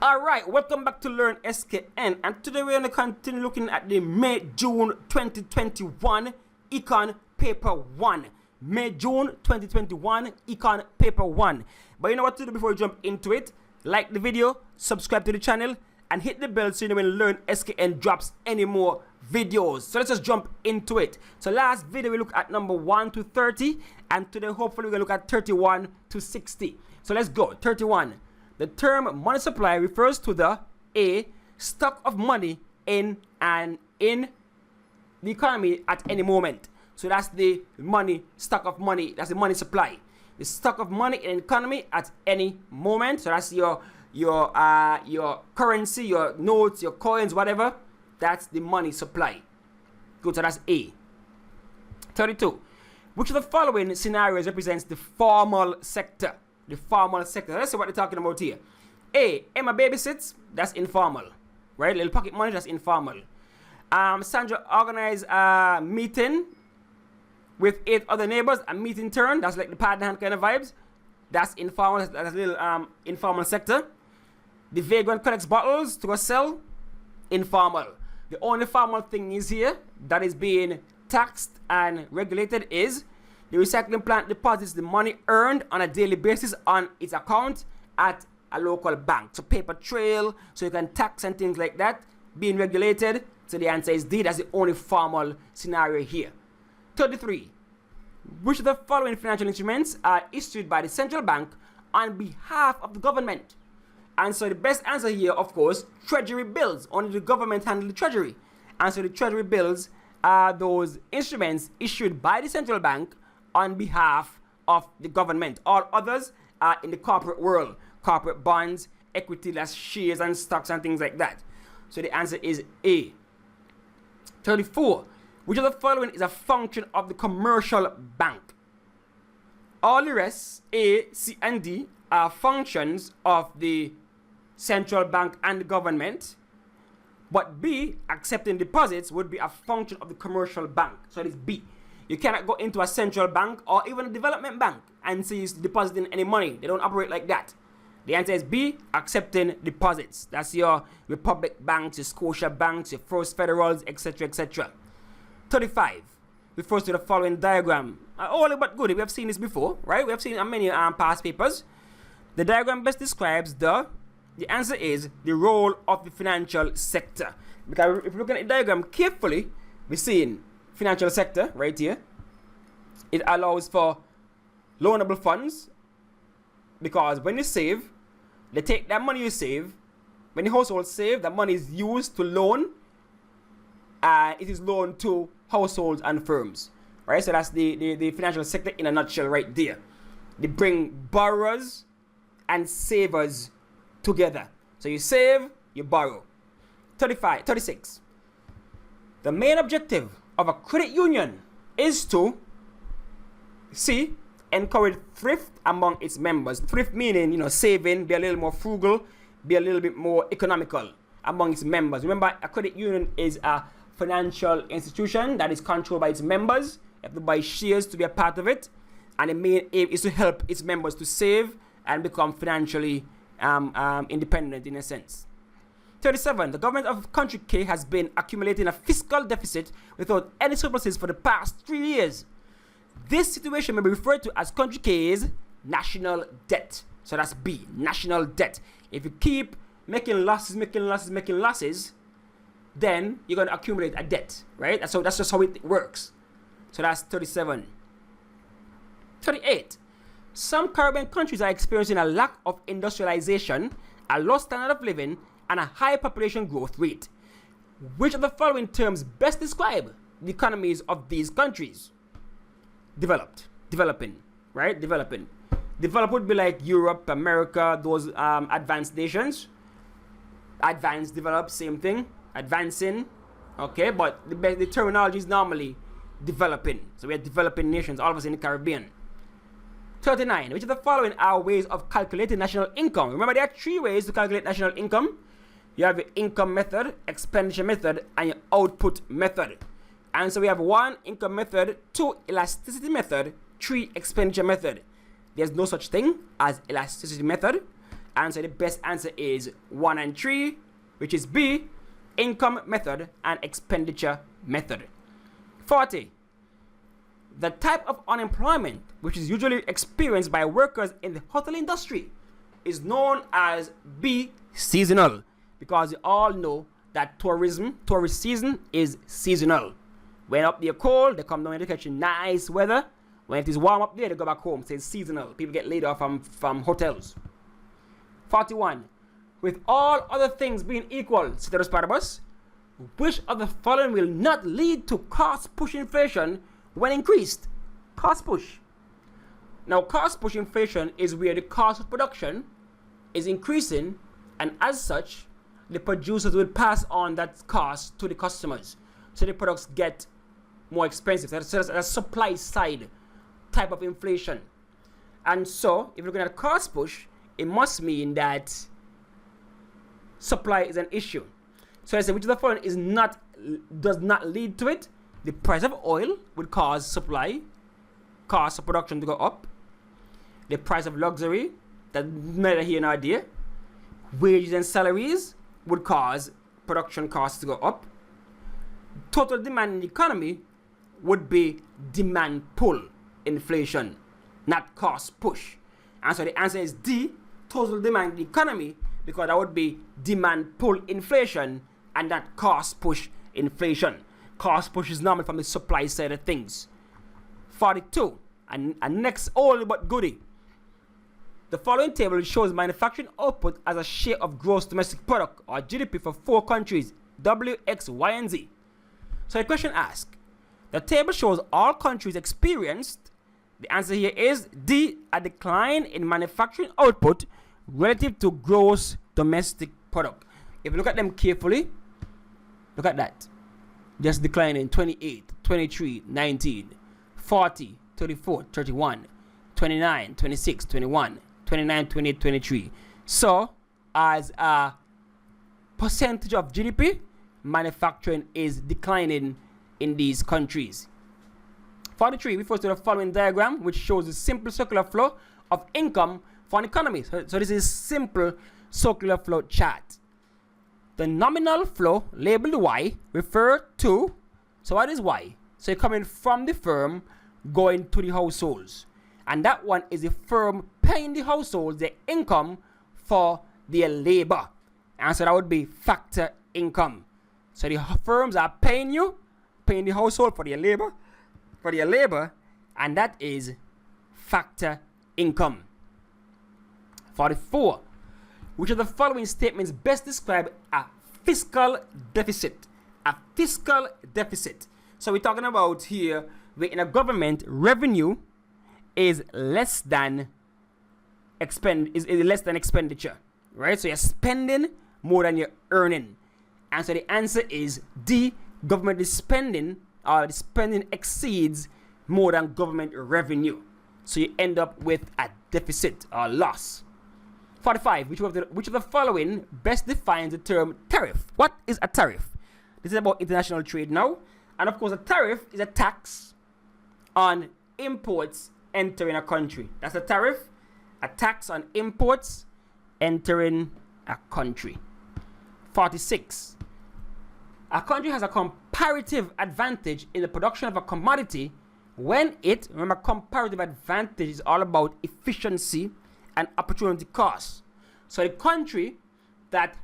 Alright, welcome back to Learn SKN, and today we're going to continue looking at the May-June 2021 Econ Paper 1. May-June 2021 Econ Paper 1. But you know what to do before we jump into it? Like the video, subscribe to the channel, and hit the bell so you know when Learn SKN drops any more videos. So let's just jump into it. So last video we looked at number 1 to 30, and today hopefully we're going to look at 31 to 60. So let's go. 31. The term money supply refers to the A. Stock of money in the economy at any moment. So that's the money, stock of money, that's the money supply. The stock of money in the economy at any moment. So that's your currency, your notes, your coins, whatever. That's the money supply. Good, so that's A. 32. Which of the following scenarios represents the formal sector? The formal sector. Let's see what they're talking about here. A. Emma babysits. That's informal. Right? Little pocket money. That's informal. Sandra organized a meeting with 8 other neighbors. A meeting turn. That's like the partner hand kind of vibes. That's informal. That's a little informal sector. The vagrant collects bottles to a sell. Informal. The only formal thing is here that is being taxed and regulated is the recycling plant deposits the money earned on a daily basis on its account at a local bank. So paper trail, so you can tax and things like that, being regulated. So the answer is D. That's the only formal scenario here. 33. Which of the following financial instruments are issued by the central bank on behalf of the government? And so the best answer here, of course, treasury bills. Only the government handle the treasury. And so the treasury bills are those instruments issued by the central bank on behalf of the government. All others are in the corporate world. Corporate bonds, equity, that's shares and stocks and things like that. So the answer is A. 34. Which of the following is a function of the commercial bank? All the rest, A, C, and D, are functions of the central bank and the government. But B, accepting deposits, would be a function of the commercial bank. So it is B. You cannot go into a central bank or even a development bank and say you're depositing any money. They don't operate like that. The answer is B, accepting deposits. That's your Republic banks, your Scotia banks, your First Federals, etc., etc. 35 refers to the following diagram. All but good. We have seen this before, right? We have seen it on many past papers. The diagram best describes the answer is the role of the financial sector. Because if you look at the diagram carefully, we're seeing financial sector right here. It allows for loanable funds, because when you save, they take that money you save. When the household save, that money is used to loan, and it is loaned to households and firms. Right? So that's the financial sector in a nutshell right there. They bring borrowers and savers together. So you save, you borrow. 36. The main objective of a credit union is to C, encourage thrift among its members. Thrift meaning, saving, be a little more frugal, be a little bit more economical among its members. Remember, a credit union is a financial institution that is controlled by its members. You have to buy shares to be a part of it. And the main aim is to help its members to save and become financially independent in a sense. 37. The government of country K has been accumulating a fiscal deficit without any surpluses for the past 3 years. This situation may be referred to as country K's national debt. So that's B, national debt. If you keep making losses, then you're going to accumulate a debt, right? That's just how it works. So that's 37. 38. Some Caribbean countries are experiencing a lack of industrialization, a low standard of living, and a high population growth rate. Which of the following terms best describe the economies of these countries? Developed, developing, right? Developing. Developed would be like Europe, America, those advanced nations. Advanced, developed, same thing. Advancing, okay? But the terminology is normally developing. So we have developing nations, all of us in the Caribbean. 39. Which of the following are ways of calculating national income? Remember, there are 3 ways to calculate national income. You have your income method, expenditure method, and your output method. And so we have 1 income method, 2 elasticity method, 3 expenditure method. There's no such thing as elasticity method. Answer, the best answer is 1 and 3, which is B, income method and expenditure method. 40. The type of unemployment which is usually experienced by workers in the hotel industry is known as B, seasonal, because you all know that tourist season is seasonal. When up there cold, they come down and they catch nice weather. When it is warm up there, they go back home. So it's seasonal. People get laid off from hotels. 41. With all other things being equal, ceteris paribus, which of the following will not lead to cost push inflation when increased? Cost push. Now, cost push inflation is where the cost of production is increasing, and as such, the producers will pass on that cost to the customers. So the products get more expensive. That's a supply side type of inflation. And so, if you're looking at a cost push, it must mean that supply is an issue. So I say which of the following does not lead to it? The price of oil would cause supply, cost of production to go up. The price of luxury, that's neither here nor there. Wages and salaries would cause production costs to go up. Total demand in the economy would be demand pull inflation, not cost push. And so the answer is D, total demand in the economy, because that would be demand pull inflation and not cost push inflation. Cost push is normal from the supply side of things. 42, and next all but goodie. The following table shows manufacturing output as a share of gross domestic product or GDP for 4 countries, W, X, Y, and Z. So the question asks, the table shows all countries experienced, the answer here is D, a decline in manufacturing output relative to gross domestic product. If you look at them carefully, look at that. Just declining 28, 23, 19, 40, 34, 31, 29, 26, 21, 29, 28, 23. So, as a percentage of GDP, manufacturing is declining in these countries. 43 refers to the following diagram, which shows a simple circular flow of income for an economy. So this is simple circular flow chart. The nominal flow, labeled Y, refer to, so what is Y? So you're coming from the firm, going to the households. And that one is the firm paying the households their income for their labor. And so that would be factor income. So the firms are paying the household for their labor, and that is factor income. 44. Which of the following statements best describe a fiscal deficit? A fiscal deficit. So we're talking about here where in a government revenue is less than expenditure, right? So you're spending more than you're earning, and so the answer is D. Government is spending, or the spending exceeds more than government revenue, so you end up with a deficit or loss. 45. Which of the following best defines the term tariff? What is a tariff? This is about international trade now, and of course a tariff is a tax on imports entering a country. That's a tariff, a tax on imports entering a country. 46. A country has a comparative advantage in the production of a commodity when it, remember, comparative advantage is all about efficiency and opportunity cost. So the country that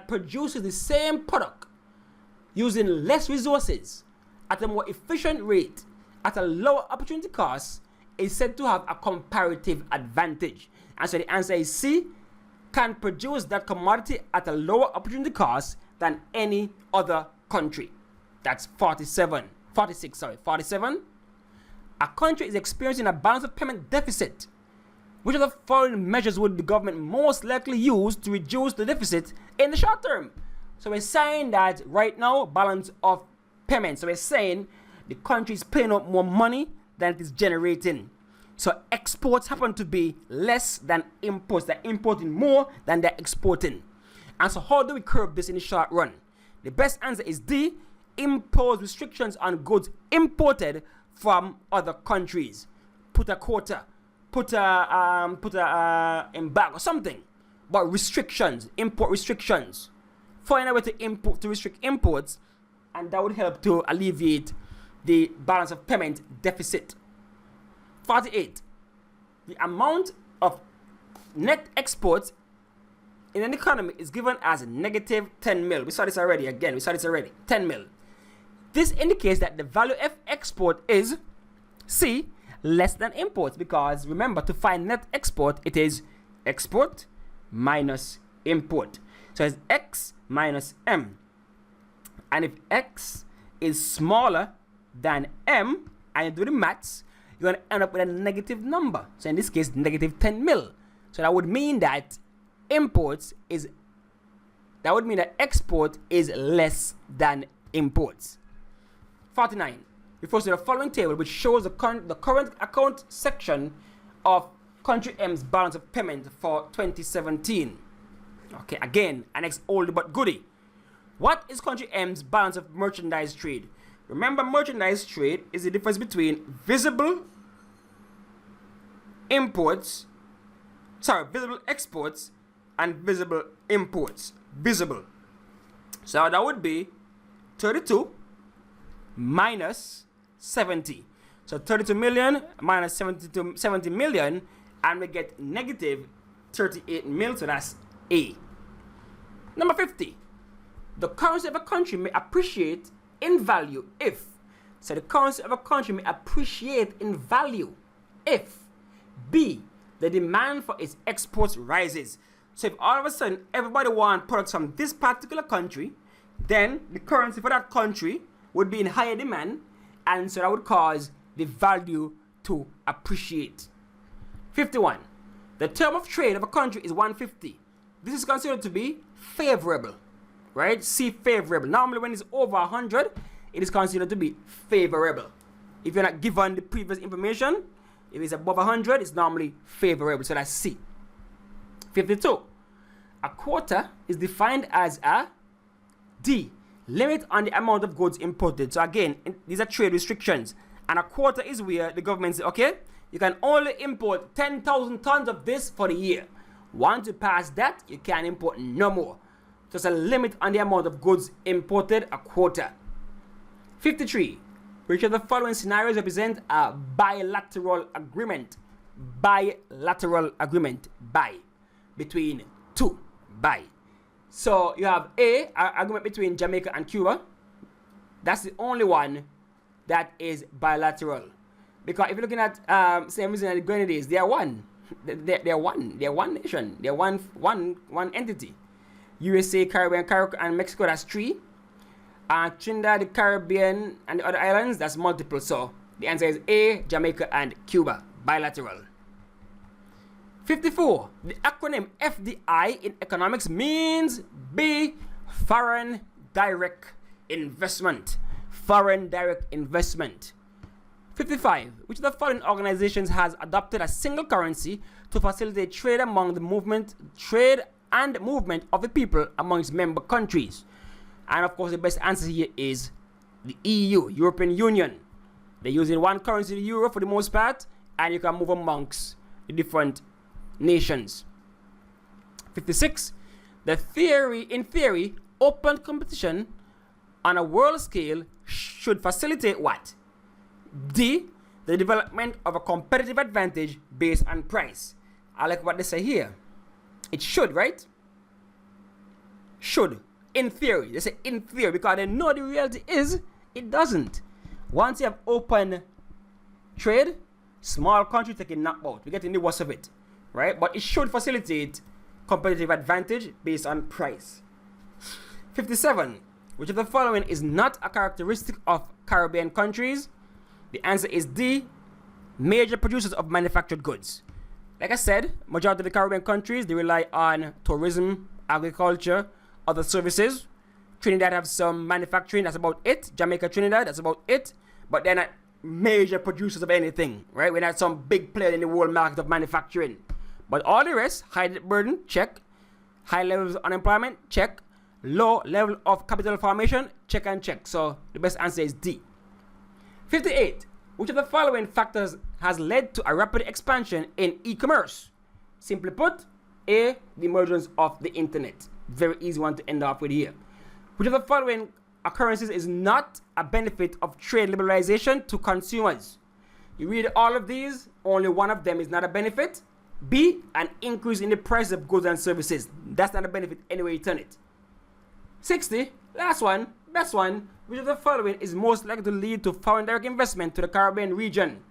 produces the same product using less resources at a more efficient rate at a lower opportunity cost is said to have a comparative advantage. And so the answer is C, can produce that commodity at a lower opportunity cost than any other country. That's 47. 47. A country is experiencing a balance of payment deficit. Which of the following measures would the government most likely use to reduce the deficit in the short term? So we're saying that right now, balance of payment. So we're saying the country is paying out more money than it is generating. So exports happen to be less than imports. They're importing more than they're exporting. And so how do we curb this in the short run? The best answer is D, impose restrictions on goods imported from other countries. Put a quota, put a embargo or something, but restrictions, import restrictions. Find a way to restrict imports, and that would help to alleviate the balance of payment deficit. 48. The amount of net exports in an economy is given as negative 10 mil. We saw this already. 10 mil. This indicates that the value of export is C, less than imports, because remember, to find net export, it is export minus import. So it's X minus M. And if X is smaller than M, and you do the maths, you're going to end up with a negative number. So in this case, negative 10 mil. So that would mean that export is less than imports. 49. Refers to the following table, which shows the current account section of country M's balance of payment for 2017. Okay, again, an oldie but goodie. What is country M's balance of merchandise trade? Remember, merchandise trade is the difference between visible exports and visible imports. Visible. So that would be 32 minus 70. So 32 million minus 70 million, and we get negative 38 mil, so that's A. Number 50. The currency of a country may appreciate in value if. So the currency of a country may appreciate in value if B, the demand for its exports rises. So if all of a sudden everybody wants products from this particular country, then the currency for that country would be in higher demand, and so that would cause the value to appreciate. 51. The term of trade of a country is 150. This is considered to be favorable, right? See, favorable. Normally when it's over 100, it is considered to be favorable. If you're not given the previous information, if it's above 100, it's normally favorable. So that's C. 52. A quota is defined as a D, limit on the amount of goods imported. So again, these are trade restrictions. And a quota is where the government says, okay, you can only import 10,000 tons of this for the year. Once you pass that, you can't import no more. Just a limit on the amount of goods imported, a quota. 53. Which of the following scenarios represent a bilateral agreement? Bilateral agreement. Between two. So you have A, agreement between Jamaica and Cuba. That's the only one that is bilateral. Because if you're looking at same reason as the Grenadines, they are one. They're one nation. They're one entity. USA, Caribbean, and Mexico, that's 3. Trinidad, the Caribbean, and the other islands, that's multiple. So the answer is A, Jamaica and Cuba, bilateral. 54. The acronym FDI in economics means B, foreign direct investment. Foreign direct investment. 55. Which of the following organizations has adopted a single currency to facilitate trade and movement of the people amongst member countries? And of course, the best answer here is the EU, European Union. They're using one currency, the euro, for the most part, and you can move amongst the different nations. 56. In theory, open competition on a world scale should facilitate what? D, the development of a competitive advantage based on price. I like what they say here. It should, right? Should. In theory. They say in theory because they know the reality is it doesn't. Once you have open trade, small country taking knocked out. We're getting the worst of it. Right? But it should facilitate competitive advantage based on price. 57. Which of the following is not a characteristic of Caribbean countries? The answer is D, major producers of manufactured goods. Like I said, majority of the Caribbean countries, they rely on tourism, agriculture, other services. Trinidad have some manufacturing, that's about it. Jamaica, Trinidad, that's about it. But they're not major producers of anything, right? We're not some big player in the world market of manufacturing. But all the rest, high debt burden, check. High levels of unemployment, check. Low level of capital formation, check and check. So the best answer is D. 58. Which of the following factors has led to a rapid expansion in e-commerce. Simply put, A, the emergence of the internet. Very easy one to end off with here. Which of the following occurrences is not a benefit of trade liberalization to consumers? You read all of these, only one of them is not a benefit. B, an increase in the price of goods and services. That's not a benefit anyway you turn it. 60, last one, best one. Which of the following is most likely to lead to foreign direct investment to the Caribbean region?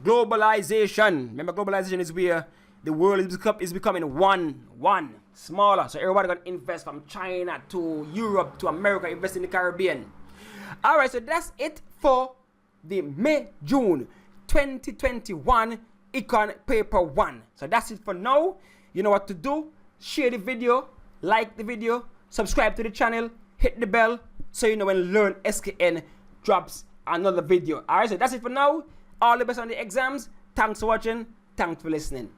Globalization. Remember, globalization is where the world is becoming one, smaller. So everybody gonna invest from China to Europe to America, invest in the Caribbean. Alright, so that's it for the May-June 2021 Econ Paper 1. So that's it for now. You know what to do. Share the video, like the video, subscribe to the channel, hit the bell so you know when Learn SKN drops another video. Alright, so that's it for now. All the best on the exams. Thanks for watching. Thanks for listening.